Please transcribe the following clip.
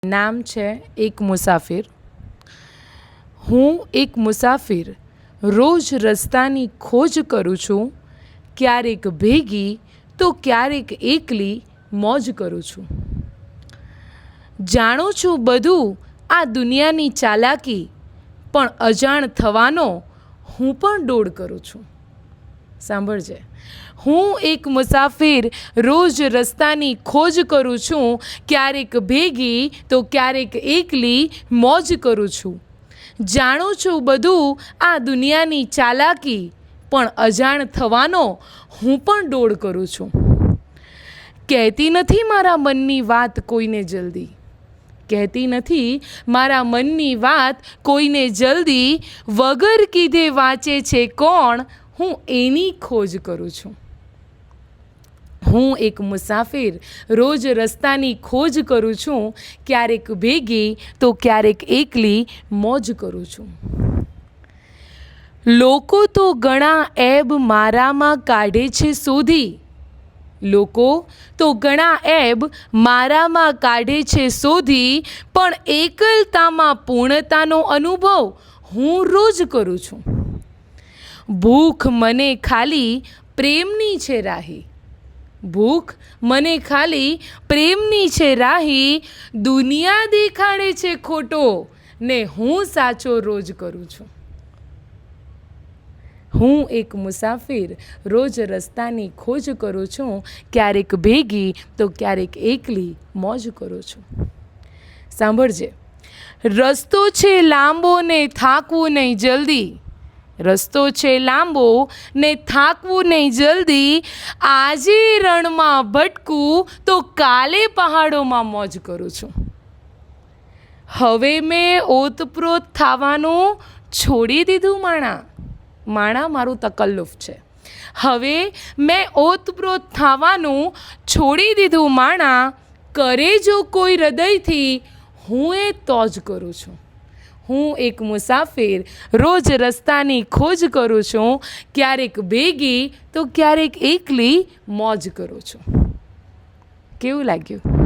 નામ છે એક મુસાફિર. હું એક મુસાફિર રોજ રસ્તાની ખોજ કરું છું. ક્યારેક ભેગી તો ક્યારેક એકલી મોજ કરું છું. જાણું છું બધું આ દુનિયાની ચાલાકી, પણ અજાણ થવાનો હું પણ દોડ કરું છું. સાંભળજે. હું એક મુસાફિર રોજ રસ્તાની ખોજ કરું છું. ક્યારેક ભેગી તો ક્યારેક એકલી મોજ કરું છું. જાણું છું બધું આ દુનિયાની ચાલાકી, પણ અજાણ થવાનો હું પણ દોડ કરું છું. કહેતી નથી મારા મનની વાત કોઈને જલ્દી. કહેતી નથી મારા મનની વાત કોઈને જલ્દી. વગર કીધે વાંચે છે કોણ, હું એની ખોજ કરું છું. હું એક મુસાફિર રોજ રસ્તાની ખોજ કરું છું. ક્યારેક ભેગી તો ક્યારેક એકલી મોજ કરું છું. લોકો તો ઘણા એબ મારામાં કાઢે છે શોધી. લોકો તો ઘણા એબ મારામાં કાઢે છે શોધી, પણ એકલતામાં પૂર્ણતાનો અનુભવ હું રોજ કરું છું. ભૂખ મને ખાલી પ્રેમની છે રાહી. ભૂખ મને ખાલી પ્રેમની છે રાહી. દુનિયા દેખાડે છે ખોટો ને હું સાચો રોજ કરું છું. હું એક મુસાફિર રોજ રસ્તાની ખોજ કરું છું. ક્યારેક ભેગી તો ક્યારેક એકલી મોજ કરું છું. સાંભળજે. રસ્તો છે લાંબો ને થાકવું નહીં જલ્દી. રસ્તો છે લાંબો ને થાકવું નહીં જલ્દી. આજે રણમાં ભટકું તો કાલે પહાડોમાં મોજ કરું છું. હવે મેં ઓતપ્રોત થવાનું છોડી દીધું માણા. માણા મારું તકલ્લુફ છે. હવે મેં ઓતપ્રોત થવાનું છોડી દીધું માણા. કરે જો કોઈ હૃદયથી હું એ તો જ કરું છું. હું એક મુસાફિર રોજ રસ્તાની ખોજ કરું છું. ક્યારેક ભેગી તો ક્યારેક એકલી મોજ કરું છું. કેવું લાગ્યું?